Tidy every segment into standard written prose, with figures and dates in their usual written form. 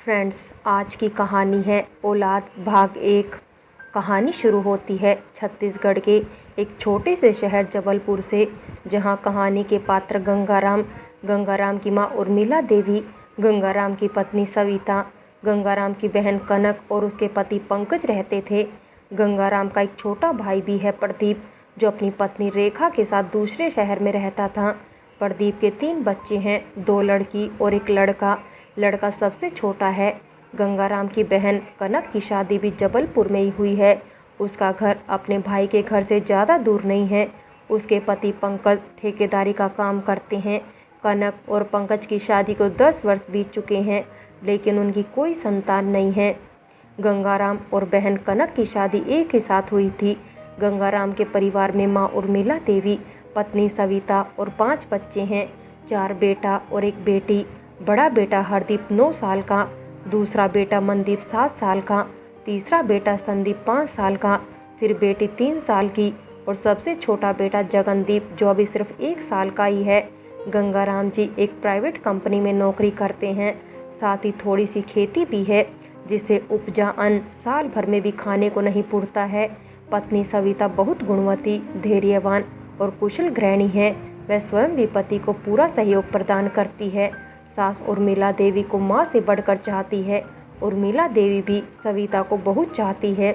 Friends, आज की कहानी है औलाद भाग 1। कहानी शुरू होती है छत्तीसगढ़ के एक छोटे से शहर जबलपुर से, जहां कहानी के पात्र गंगाराम की मां उर्मिला देवी, गंगाराम की पत्नी सविता, गंगाराम की बहन कनक और उसके पति पंकज रहते थे। गंगाराम का एक छोटा भाई भी है, प्रदीप, जो अपनी पत्नी रेखा के साथ दूसरे शहर में रहता था। प्रदीप के 3 बच्चे हैं, 2 लड़की और 1 लड़का। लड़का सबसे छोटा है। गंगाराम की बहन कनक की शादी भी जबलपुर में ही हुई है। उसका घर अपने भाई के घर से ज़्यादा दूर नहीं है। उसके पति पंकज ठेकेदारी का काम करते हैं। कनक और पंकज की शादी को 10 वर्ष बीत चुके हैं, लेकिन उनकी कोई संतान नहीं है। गंगाराम और बहन कनक की शादी एक ही साथ हुई थी। गंगाराम के परिवार में माँ उर्मिला देवी, पत्नी सविता और 5 बच्चे हैं, 4 बेटा और 1 बेटी। बड़ा बेटा हरदीप 9 साल का, दूसरा बेटा मनदीप 7 साल का, तीसरा बेटा संदीप 5 साल का, फिर बेटी 3 साल की और सबसे छोटा बेटा जगनदीप, जो अभी सिर्फ 1 साल का ही है। गंगाराम जी एक प्राइवेट कंपनी में नौकरी करते हैं, साथ ही थोड़ी सी खेती भी है, जिससे उपजा अन्न साल भर में भी खाने को नहीं पुरता है। पत्नी सविता बहुत गुणवती, धैर्यवान और कुशल गृहिणी है। वह स्वयं भी पति को पूरा सहयोग प्रदान करती है। सास उर्मिला देवी को माँ से बढ़कर चाहती है। उर्मिला देवी भी सविता को बहुत चाहती है।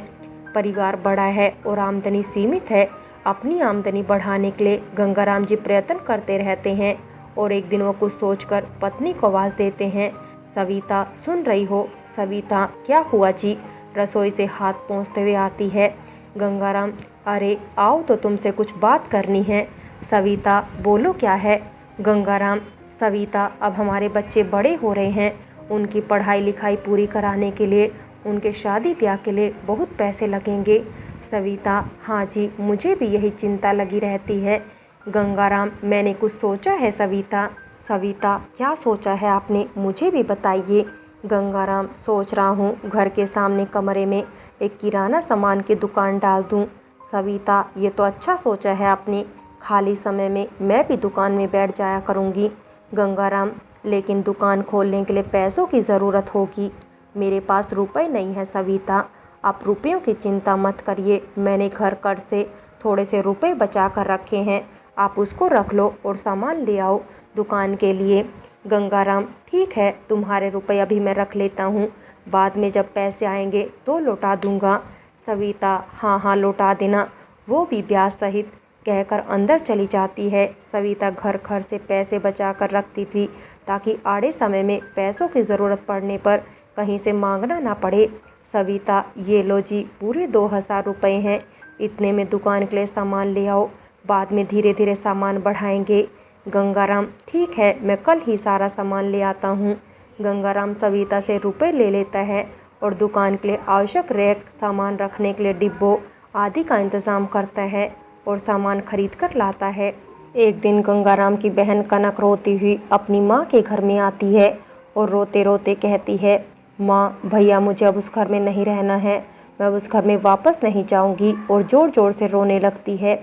परिवार बड़ा है और आमदनी सीमित है। अपनी आमदनी बढ़ाने के लिए गंगाराम जी प्रयत्न करते रहते हैं और एक दिन वो कुछ सोचकर पत्नी को आवाज़ देते हैं, सविता सुन रही हो? सविता, क्या हुआ जी? रसोई से हाथ पोंछते हुए आती है। गंगाराम, अरे आओ तो तुमसे कुछ बात करनी है। सविता, बोलो क्या है? गंगाराम, सविता, अब हमारे बच्चे बड़े हो रहे हैं, उनकी पढ़ाई लिखाई पूरी कराने के लिए, उनके शादी ब्याह के लिए बहुत पैसे लगेंगे। सविता, हाँ जी, मुझे भी यही चिंता लगी रहती है। गंगाराम, मैंने कुछ सोचा है सविता। सविता, क्या सोचा है आपने? मुझे भी बताइए। गंगाराम, सोच रहा हूँ घर के सामने कमरे में एक किराना सामान की दुकान डाल दूँ। सविता, ये तो अच्छा सोचा है आपने। खाली समय में मैं भी दुकान में बैठ जाया करूँगी। गंगाराम, लेकिन दुकान खोलने के लिए पैसों की ज़रूरत होगी। मेरे पास रुपए नहीं है सविता। आप रुपयों की चिंता मत करिए, मैंने घर कर से थोड़े से रुपए बचा कर रखे हैं, आप उसको रख लो और सामान ले आओ दुकान के लिए। गंगाराम, ठीक है, तुम्हारे रुपए अभी मैं रख लेता हूँ, बाद में जब पैसे आएंगे तो लौटा दूँगा। सविता, हाँ हाँ लौटा देना, वो भी ब्याज सहित, कहकर अंदर चली जाती है। सविता घर से पैसे बचा कर रखती थी, ताकि आड़े समय में पैसों की ज़रूरत पड़ने पर कहीं से मांगना ना पड़े। सविता, ये लो जी, पूरे 2000 रुपये हैं, इतने में दुकान के लिए सामान ले आओ, बाद में धीरे धीरे सामान बढ़ाएंगे। गंगाराम, ठीक है, मैं कल ही सारा सामान ले आता हूँ। गंगाराम सविता से रुपए ले लेता है और दुकान के लिए आवश्यक रैक, सामान रखने के लिए डिब्बों आदि का इंतज़ाम करता है और सामान खरीद कर लाता है। एक दिन गंगाराम की बहन कनक रोती हुई अपनी माँ के घर में आती है और रोते रोते कहती है, माँ, भैया मुझे अब उस घर में नहीं रहना है, मैं उस घर में वापस नहीं जाऊंगी, और ज़ोर ज़ोर से रोने लगती है।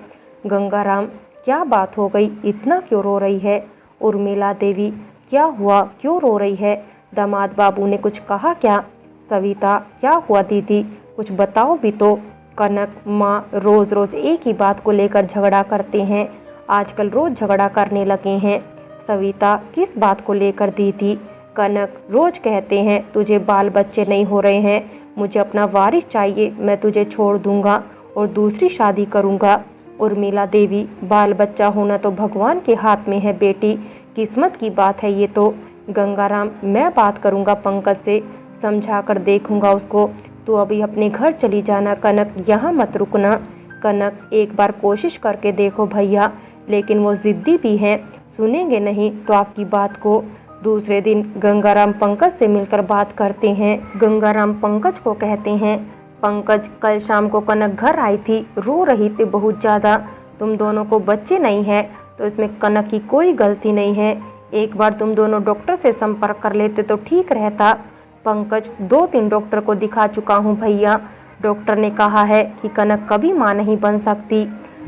गंगाराम, क्या बात हो गई, इतना क्यों रो रही है? उर्मिला देवी, क्या हुआ, क्यों रो रही है? दामाद बाबू ने कुछ कहा क्या? सविता, क्या हुआ दीदी, कुछ बताओ भी तो। कनक, माँ, रोज़ रोज़ एक ही बात को लेकर झगड़ा करते हैं, आजकल रोज़ झगड़ा करने लगे हैं। सविता, किस बात को लेकर दीदी? कनक, रोज़ कहते हैं तुझे बाल बच्चे नहीं हो रहे हैं, मुझे अपना वारिस चाहिए, मैं तुझे छोड़ दूंगा और दूसरी शादी करूंगा। उर्मिला देवी, बाल बच्चा होना तो भगवान के हाथ में है बेटी, किस्मत की बात है ये तो। गंगाराम, मैं बात करूंगा पंकज से, समझा कर देखूंगा उसको, तू अभी अपने घर चली जाना कनक, यहाँ मत रुकना। कनक, एक बार कोशिश करके देखो भैया, लेकिन वो ज़िद्दी भी हैं, सुनेंगे नहीं तो आपकी बात को। दूसरे दिन गंगाराम पंकज से मिलकर बात करते हैं। गंगाराम पंकज को कहते हैं, पंकज, कल शाम को कनक घर आई थी, रो रही थी बहुत ज़्यादा, तुम दोनों को बच्चे नहीं हैं तो इसमें कनक की कोई गलती नहीं है, एक बार तुम दोनों डॉक्टर से संपर्क कर लेते तो ठीक रहता। पंकज, 2-3 डॉक्टर को दिखा चुका हूँ भैया, डॉक्टर ने कहा है कि कनक कभी माँ नहीं बन सकती।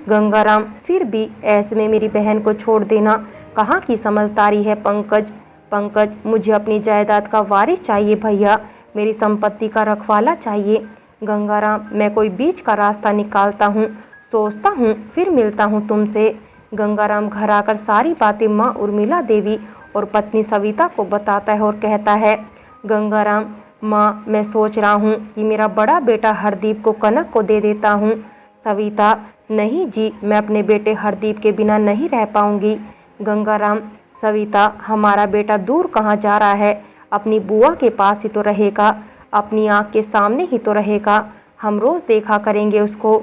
गंगाराम, फिर भी ऐसे में मेरी बहन को छोड़ देना कहाँ की समझदारी है पंकज। पंकज, मुझे अपनी जायदाद का वारिस चाहिए भैया, मेरी संपत्ति का रखवाला चाहिए। गंगाराम, मैं कोई बीच का रास्ता निकालता हूँ, सोचता हूँ, फिर मिलता हूँ तुमसे। गंगाराम घर आकर सारी बातें माँ उर्मिला देवी और पत्नी सविता को बताता है और कहता है, गंगाराम, माँ, मैं सोच रहा हूँ कि मेरा बड़ा बेटा हरदीप को कनक को दे देता हूँ। सविता, नहीं जी, मैं अपने बेटे हरदीप के बिना नहीं रह पाऊंगी। गंगाराम, सविता, हमारा बेटा दूर कहाँ जा रहा है, अपनी बुआ के पास ही तो रहेगा, अपनी आँख के सामने ही तो रहेगा, हम रोज़ देखा करेंगे उसको।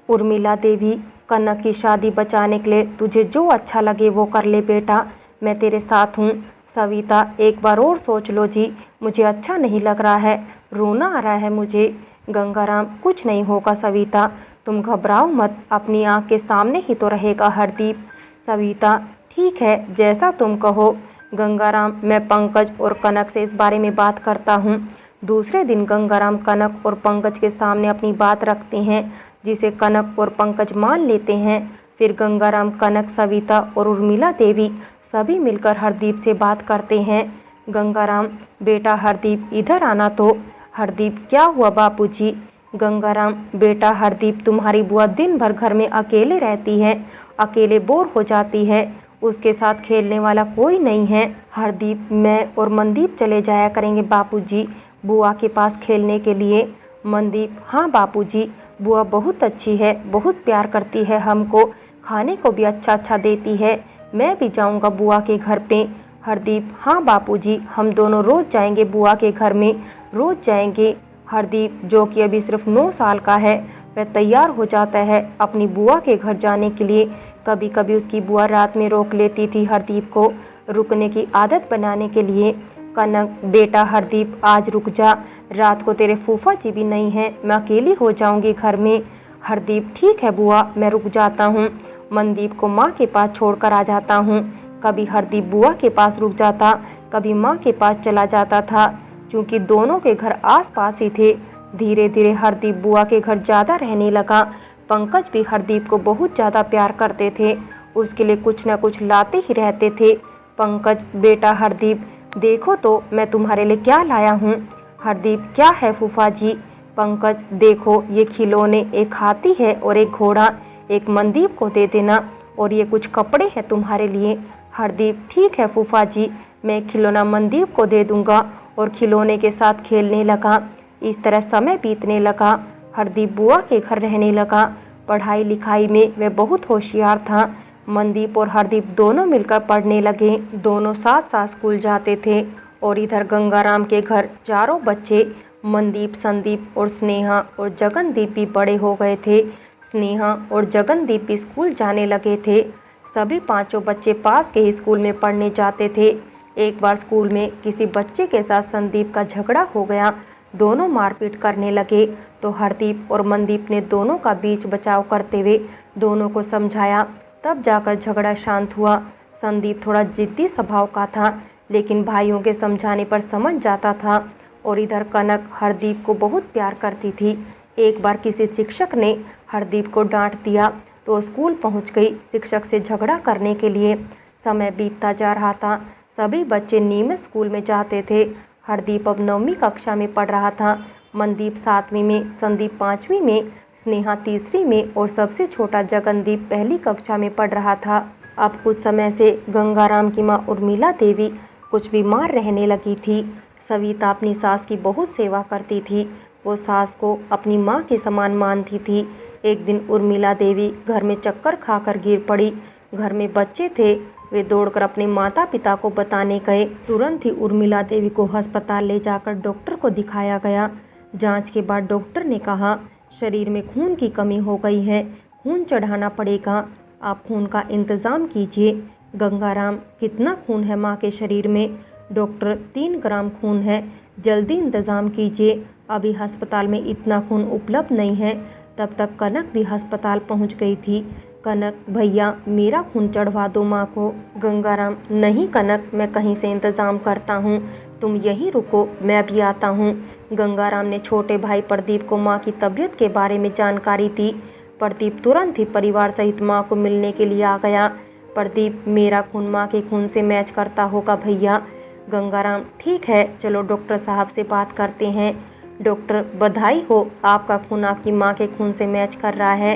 उर्मिला देवी, कनक की शादी बचाने के लिए तुझे जो अच्छा लगे वो कर ले बेटा, मैं तेरे साथ हूँ। सविता, एक बार और सोच लो जी, मुझे अच्छा नहीं लग रहा है, रोना आ रहा है मुझे। गंगाराम, कुछ नहीं होगा सविता, तुम घबराओ मत, अपनी आँख के सामने ही तो रहेगा हरदीप। सविता, ठीक है, जैसा तुम कहो। गंगाराम, मैं पंकज और कनक से इस बारे में बात करता हूँ। दूसरे दिन गंगाराम कनक और पंकज के सामने अपनी बात रखते हैं, जिसे कनक और पंकज मान लेते हैं। फिर गंगाराम, कनक, सविता और उर्मिला देवी सभी मिलकर हरदीप से बात करते हैं। गंगाराम, बेटा हरदीप, इधर आना तो। हरदीप, क्या हुआ बापूजी? गंगाराम, बेटा हरदीप, तुम्हारी बुआ दिन भर घर में अकेले रहती है, अकेले बोर हो जाती है, उसके साथ खेलने वाला कोई नहीं है। हरदीप, मैं और मनदीप चले जाया करेंगे बापूजी बुआ के पास खेलने के लिए। मनदीप, हाँ बापूजी, बुआ बहुत अच्छी है, बहुत प्यार करती है हमको, खाने को भी अच्छा अच्छा देती है, मैं भी जाऊंगा बुआ के घर पे। हरदीप, हाँ बापूजी, हम दोनों रोज़ जाएंगे बुआ के घर में, रोज़ जाएंगे। हरदीप, जो कि अभी सिर्फ 9 साल का है, वह तैयार हो जाता है अपनी बुआ के घर जाने के लिए। कभी कभी उसकी बुआ रात में रोक लेती थी हरदीप को, रुकने की आदत बनाने के लिए। कनक, बेटा हरदीप, आज रुक जा, रात को तेरे फूफा जी भी नहीं हैं, मैं अकेली हो जाऊंगी घर में। हरदीप, ठीक है बुआ, मैं रुक जाता हूँ। मनदीप को माँ के पास छोड़कर आ जाता हूँ। कभी हरदीप बुआ के पास रुक जाता, कभी माँ के पास चला जाता था, क्योंकि दोनों के घर आसपास ही थे। धीरे धीरे हरदीप बुआ के घर ज़्यादा रहने लगा। पंकज भी हरदीप को बहुत ज़्यादा प्यार करते थे, उसके लिए कुछ न कुछ लाते ही रहते थे। पंकज, बेटा हरदीप, देखो तो मैं तुम्हारे लिए क्या लाया हूँ। हरदीप, क्या है फूफा जी? पंकज, देखो ये खिलौने, एक हाथी है और एक घोड़ा, एक मनदीप को दे देना, और ये कुछ कपड़े हैं तुम्हारे लिए। हरदीप, ठीक है फूफा जी, मैं खिलौना मनदीप को दे दूंगा, और खिलौने के साथ खेलने लगा। इस तरह समय बीतने लगा। हरदीप बुआ के घर रहने लगा। पढ़ाई लिखाई में वह बहुत होशियार था। मनदीप और हरदीप दोनों मिलकर पढ़ने लगे, दोनों साथ साथ स्कूल जाते थे। और इधर गंगाराम के घर चारों बच्चे, मनदीप, संदीप और स्नेहा और जगनदीप भी बड़े हो गए थे। स्नेहा और जगनदीप भी स्कूल जाने लगे थे। सभी पांचों बच्चे पास के ही स्कूल में पढ़ने जाते थे। एक बार स्कूल में किसी बच्चे के साथ संदीप का झगड़ा हो गया, दोनों मारपीट करने लगे। तो हरदीप और मनदीप ने दोनों का बीच बचाव करते हुए दोनों को समझाया, तब जाकर झगड़ा शांत हुआ। संदीप थोड़ा जिद्दी स्वभाव का था, लेकिन भाइयों के समझाने पर समझ जाता था। और इधर कनक हरदीप को बहुत प्यार करती थी। एक बार किसी शिक्षक ने हरदीप को डांट दिया तो स्कूल पहुंच गई शिक्षक से झगड़ा करने के लिए। समय बीतता जा रहा था, सभी बच्चे नियमित स्कूल में जाते थे। हरदीप अब 9वीं कक्षा में पढ़ रहा था, मनदीप 7वीं में, संदीप 5वीं में, स्नेहा 3री में और सबसे छोटा जगनदीप 1ली कक्षा में पढ़ रहा था। अब कुछ समय से गंगाराम की माँ उर्मिला देवी कुछ बीमार रहने लगी थी। सविता अपनी सास की बहुत सेवा करती थी, वो सास को अपनी माँ के समान मानती थी। एक दिन उर्मिला देवी घर में चक्कर खाकर गिर पड़ी। घर में बच्चे थे, वे दौड़कर अपने माता पिता को बताने गए। तुरंत ही उर्मिला देवी को अस्पताल ले जाकर डॉक्टर को दिखाया गया। जांच के बाद डॉक्टर ने कहा, शरीर में खून की कमी हो गई है, खून चढ़ाना पड़ेगा, आप खून का इंतज़ाम कीजिए। गंगाराम, कितना खून है माँ के शरीर में? डॉक्टर, 3 ग्राम खून है, जल्दी इंतज़ाम कीजिए, अभी अस्पताल में इतना खून उपलब्ध नहीं है। तब तक कनक भी अस्पताल पहुंच गई थी। कनक, भैया मेरा खून चढ़वा दो माँ को। गंगाराम, नहीं कनक, मैं कहीं से इंतज़ाम करता हूँ, तुम यहीं रुको, मैं अभी आता हूँ। गंगाराम ने छोटे भाई प्रदीप को माँ की तबीयत के बारे में जानकारी दी। प्रदीप तुरंत ही परिवार सहित माँ को मिलने के लिए आ गया। प्रदीप, मेरा खून माँ के खून से मैच करता होगा भैया, गंगाराम ठीक है, चलो डॉक्टर साहब से बात करते हैं। डॉक्टर बधाई हो, आपका खून आपकी माँ के खून से मैच कर रहा है।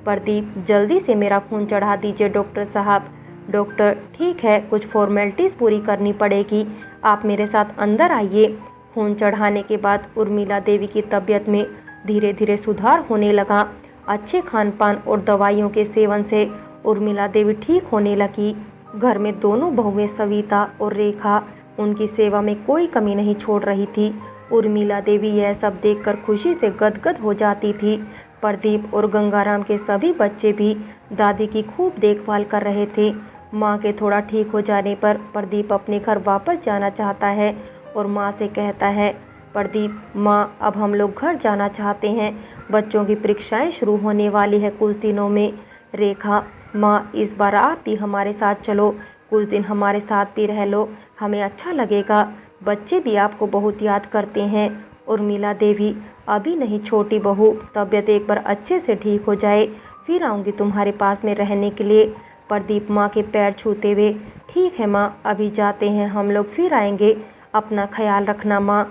प्रदीप जल्दी से मेरा खून चढ़ा दीजिए डॉक्टर साहब। डॉक्टर ठीक है, कुछ फॉर्मेलिटीज़ पूरी करनी पड़ेगी, आप मेरे साथ अंदर आइए। खून चढ़ाने के बाद उर्मिला देवी की तबीयत में धीरे धीरे सुधार होने लगा। अच्छे खान पान और दवाइयों के सेवन से उर्मिला देवी ठीक होने लगी। घर में दोनों बहुएं सविता और रेखा उनकी सेवा में कोई कमी नहीं छोड़ रही थी। उर्मिला देवी यह सब देखकर खुशी से गदगद हो जाती थी। प्रदीप और गंगाराम के सभी बच्चे भी दादी की खूब देखभाल कर रहे थे। माँ के थोड़ा ठीक हो जाने पर प्रदीप अपने घर वापस जाना चाहता है और माँ से कहता है, प्रदीप माँ अब हम लोग घर जाना चाहते हैं, बच्चों की परीक्षाएं शुरू होने वाली है कुछ दिनों में। रेखा माँ इस बार आप भी हमारे साथ चलो, कुछ दिन हमारे साथ भी रह लो, हमें अच्छा लगेगा, बच्चे भी आपको बहुत याद करते हैं। उर्मिला देवी अभी नहीं छोटी बहू, तबीयत एक बार अच्छे से ठीक हो जाए फिर आऊँगी तुम्हारे पास में रहने के लिए। प्रदीप माँ के पैर छूते हुए, ठीक है माँ अभी जाते हैं हम लोग, फिर आएंगे, अपना ख्याल रखना माँ।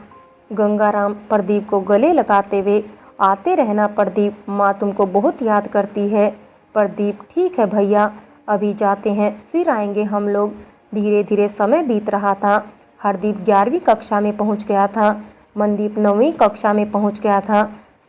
गंगाराम प्रदीप को गले लगाते हुए, आते रहना प्रदीप, माँ तुमको बहुत याद करती है। प्रदीप ठीक है भैया, अभी जाते हैं फिर आएंगे हम लोग। धीरे धीरे समय बीत रहा था। हरदीप 11वीं कक्षा में पहुंच गया था। मनदीप 9वीं कक्षा में पहुंच गया था।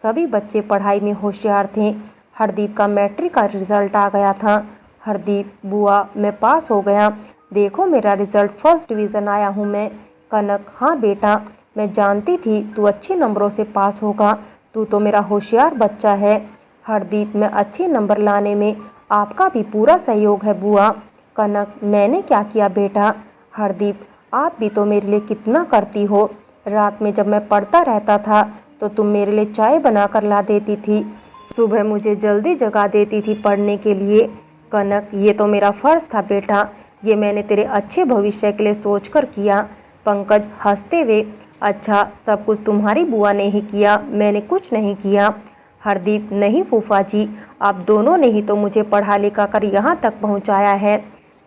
सभी बच्चे पढ़ाई में होशियार थे। हरदीप का मैट्रिक का रिजल्ट आ गया था। हरदीप बुआ मैं पास हो गया, देखो मेरा रिजल्ट फर्स्ट डिवीज़न आया हूँ मैं। कनक हाँ बेटा, मैं जानती थी तू अच्छे नंबरों से पास होगा, तू तो मेरा होशियार बच्चा है। हरदीप मैं अच्छे नंबर लाने में आपका भी पूरा सहयोग है बुआ। कनक मैंने क्या किया बेटा। हरदीप आप भी तो मेरे लिए कितना करती हो, रात में जब मैं पढ़ता रहता था तो तुम मेरे लिए चाय बना कर ला देती थी, सुबह मुझे जल्दी जगा देती थी पढ़ने के लिए। कनक ये तो मेरा फ़र्ज़ था बेटा, ये मैंने तेरे अच्छे भविष्य के लिए सोचकर किया। पंकज हंसते हुए, अच्छा सब कुछ तुम्हारी बुआ ने ही किया, मैंने कुछ नहीं किया। हरदीप नहीं फूफा जी, आप दोनों ने ही तो मुझे पढ़ा लिखा कर यहाँ तक पहुँचाया है।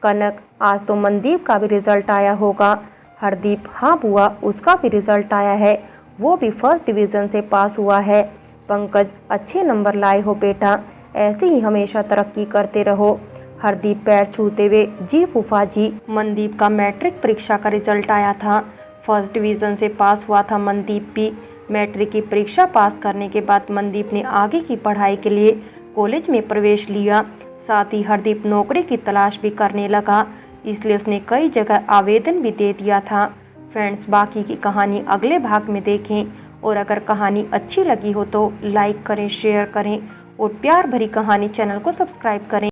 कनक आज तो मनदीप का भी रिज़ल्ट आया होगा। हरदीप हाँ बुआ उसका भी रिज़ल्ट आया है, वो भी फर्स्ट डिवीज़न से पास हुआ है। पंकज अच्छे नंबर लाए हो बेटा, ऐसे ही हमेशा तरक्की करते रहो। हरदीप पैर छूते हुए, जी फूफा जी। मनदीप का मैट्रिक परीक्षा का रिजल्ट आया था, फर्स्ट डिवीज़न से पास हुआ था मनदीप भी। मैट्रिक की परीक्षा पास करने के बाद मनदीप ने आगे की पढ़ाई के लिए कॉलेज में प्रवेश लिया। साथ ही हरदीप नौकरी की तलाश भी करने लगा, इसलिए उसने कई जगह आवेदन भी दे दिया था। फ्रेंड्स बाकी की कहानी अगले भाग में देखें, और अगर कहानी अच्छी लगी हो तो लाइक करें, शेयर करें और प्यार भरी कहानी चैनल को सब्सक्राइब करें।